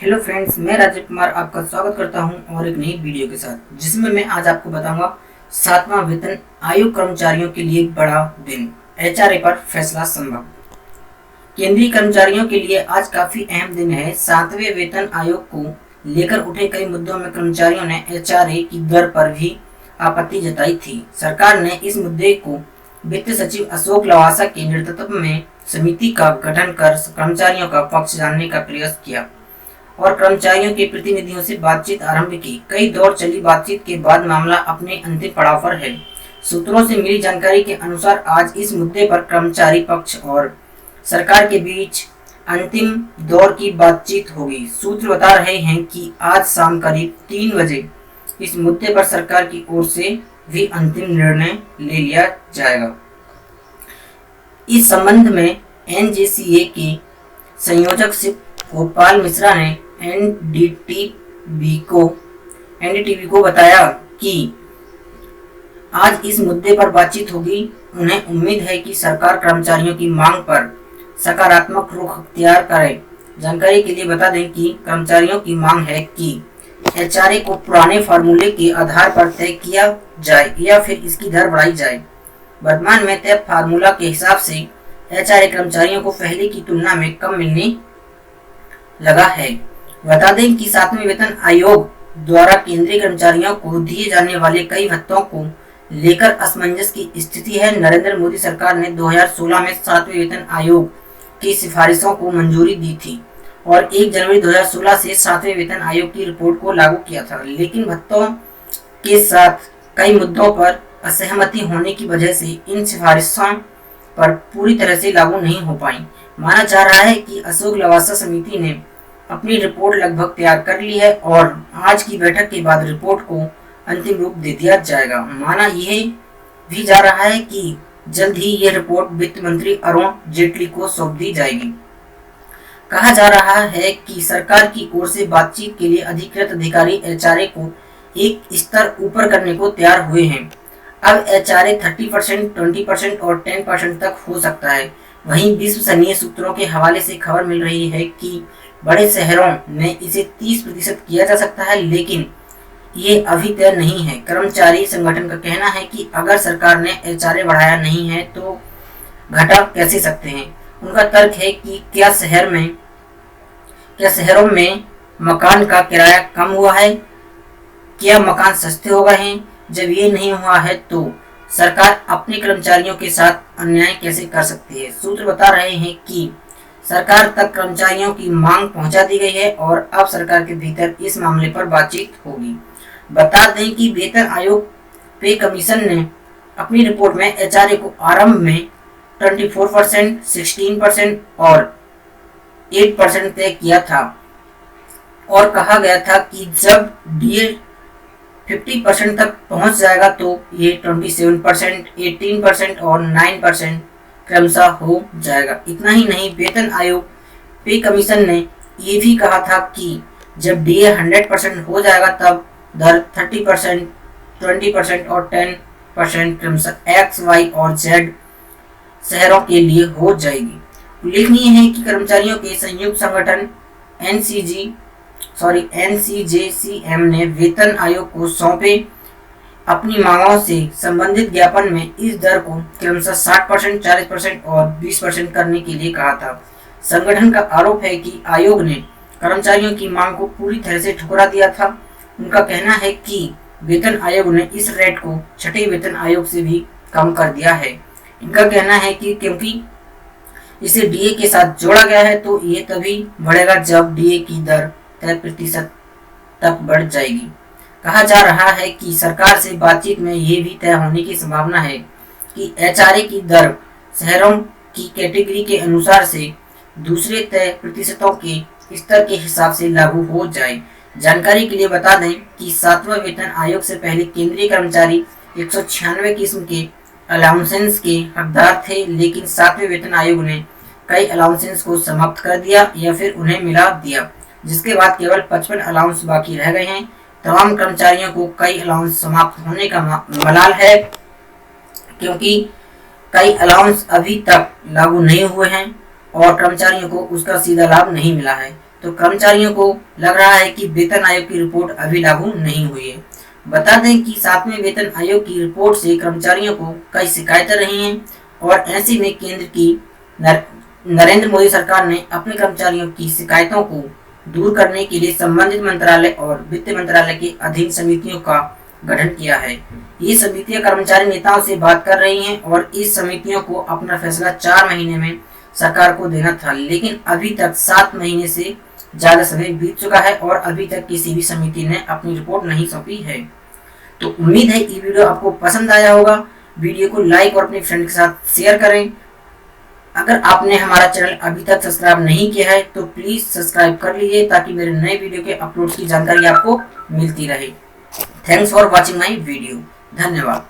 Hello friends, मैं राजीव कुमार आपका स्वागत करता हूं और एक नई वीडियो के साथ, जिसमें मैं आज आपको बताऊंगा 7वां वेतन आयोग कर्मचारियों के लिए बड़ा दिन, एचआरए पर फैसला संभव। केंद्रीय कर्मचारियों के लिए आज काफी अहम दिन है। 7वें वेतन आयोग को लेकर उठे कई मुद्दों में कर्मचारियों ने एचआरए की दर पर भी आपत्ति जताई थी। सरकार ने इस मुद्दे को वित्त सचिव अशोक लवासा के नेतृत्व में समिति का गठन कर कर्मचारियों का पक्ष जानने का प्रयास किया और कर्मचारियों के प्रतिनिधियों से बातचीत आरंभ की। कई दौर चली बातचीत के बाद मामला अपने अंतिम पड़ाव पर है। सूत्रों से मिली जानकारी के अनुसार आज इस मुद्दे पर कर्मचारी पक्ष और सरकार के बीच अंतिम दौर की बातचीत होगी। सूत्र बता रहे हैं कि आज शाम करीब 3 बजे इस मुद्दे पर सरकार की ओर से भी अंतिम निर्णय ले लिया जाएगा। इस संबंध में एनजेसीए के संयोजक गोपाल मिश्रा ने एनडीटीवी को बताया कि आज इस मुद्दे पर बातचीत होगी। उन्हें उम्मीद है कि सरकार कर्मचारियों की मांग पर सकारात्मक रुख अख्तियार करे। जानकारी के लिए बता दें कि कर्मचारियों की मांग है कि एचआरए को पुराने फार्मूले के आधार पर तय किया जाए या फिर इसकी दर बढ़ाई जाए। वर्तमान में तय फार्मूला के हिसाब से एचआरए कर्मचारियों को पहले की तुलना में कम मिलने लगा है। बता दें कि 7वें वेतन आयोग द्वारा केंद्रीय कर्मचारियों को दिए जाने वाले कई भत्तों को लेकर असमंजस की स्थिति है। नरेंद्र मोदी सरकार ने 2016 में 7वें वेतन आयोग की सिफारिशों को मंजूरी दी थी और 1 जनवरी 2016 से 7वें वेतन आयोग की रिपोर्ट को लागू किया था, लेकिन भत्तों के साथ कई मुद्दों पर असहमति होने की वजह से इन सिफारिशों पर पूरी तरह से लागू नहीं हो पाई। माना जा रहा है कि अशोक लवासा समिति ने अपनी रिपोर्ट लगभग तैयार कर ली है और आज की बैठक के बाद रिपोर्ट को अंतिम रूप दे दिया जाएगा। माना यह भी जा रहा है कि जल्द ही यह रिपोर्ट वित्त मंत्री अरुण जेटली को सौंप दी जाएगी। कहा जा रहा है कि सरकार की ओर से बातचीत के लिए अधिकृत अधिकारी एचआरए को एक स्तर ऊपर करने को तैयार हुए हैं। अब एचआरए 30%, 20% और 10% तक हो सकता है। वहीं विश्वसनीय सूत्रों के हवाले से खबर मिल रही है कि बड़े शहरों में इसे 30% किया जा सकता है, लेकिन ये अभी तय नहीं है। कर्मचारी संगठन का कहना है कि अगर सरकार ने एचआरए बढ़ाया नहीं है तो घटा कैसे सकते हैं। उनका तर्क है कि क्या शहरों में मकान का किराया कम हुआ है, क्या मकान सस्ते हो गए हैं। जब ये नहीं हुआ है तो सरकार अपने कर्मचारियों के साथ अन्याय कैसे कर सकती है। सूत्र बता रहे हैं कि सरकार तक कर्मचारियों की मांग पहुंचा दी गई है और अब सरकार के भीतर इस मामले पर बातचीत होगी। बता दें कि वेतन आयोग पे कमीशन ने अपनी रिपोर्ट में एचआरए को आरंभ में 24%, 16% और 8% तय किया था और कहा गया था कि जब डीए 50% तक पहुंच जाएगा तो ये 27%, 18% और 9% क्रमशः हो जाएगा। इतना ही नहीं, वेतन आयोग पे कमीशन ने ये भी कहा था कि जब डीए 100% हो जाएगा तब दर 30%, 20% और 10% क्रमशः एक्स, वाई और जेड शहरों के लिए हो जाएगी। उल्लेखनीय है कि कर्मचारियों के संयुक्त संगठन एनसीजेसीएम ने वेतन आयोग को सौंपे अपनी मांगों से संबंधित ज्ञापन में इस दर को क्रमशः 60%, 40% और 20% करने के लिए कहा था। संगठन का आरोप है कि आयोग ने कर्मचारियों की मांग को पूरी तरह से ठुकरा दिया था। उनका कहना है कि वेतन आयोग ने इस रेट को 6ठे वेतन आयोग से भी कम कर दिया है। इनका कहना है कि क्योंकि इसे डीए के साथ जोड़ा गया है तो ये तभी बढ़ेगा जब डीए की दर 10% तक बढ़ जाएगी। कहा जा रहा है कि सरकार से बातचीत में ये भी तय होने की संभावना है कि एचआरए की दर शहरों की कैटेगरी के अनुसार से दूसरे तय प्रतिशतों के स्तर के हिसाब से लागू हो जाए। जानकारी के लिए बता दें कि 7वां वेतन आयोग से पहले केंद्रीय कर्मचारी 196 किस्म के अलाउंसेंस के हकदार थे, लेकिन 7वें वेतन आयोग ने कई अलाउंसेंस को समाप्त कर दिया या फिर उन्हें मिला दिया, जिसके बाद केवल 55 अलाउंस बाकी रह गए हैं। तमाम कर्मचारियों को कई अलाउंस समाप्त होने का मलाल है, क्योंकि कई अलाउंस अभी तक लागू नहीं हुए हैं और कर्मचारियों को उसका सीधा लाभ नहीं मिला है। तो कर्मचारियों को लग रहा है कि वेतन आयोग की रिपोर्ट अभी लागू नहीं हुई है। बता दें कि 7वें वेतन आयोग की रिपोर्ट से कर्मचारियों को कई शिकायतें रही हैं और ऐसे में केंद्र की नरेंद्र मोदी सरकार ने अपने कर्मचारियों की शिकायतों को दूर करने के लिए संबंधित मंत्रालय और वित्त मंत्रालय के अधीन समितियों का गठन किया है। ये समितियां कर्मचारी नेताओं से बात कर रही हैं और इस समितियों को अपना फैसला 4 महीने में सरकार को देना था, लेकिन अभी तक 7 महीने से ज्यादा समय बीत चुका है और अभी तक किसी भी समिति ने अपनी रिपोर्ट नहीं सौंपी है। तो उम्मीद है ये वीडियो आपको पसंद आया होगा। वीडियो को लाइक और अपने फ्रेंड के साथ शेयर करें। अगर आपने हमारा चैनल अभी तक सब्सक्राइब नहीं किया है तो प्लीज सब्सक्राइब कर लीजिए ताकि मेरे नए वीडियो के अपलोड की जानकारी आपको मिलती रहे। Thanks for watching my video. धन्यवाद।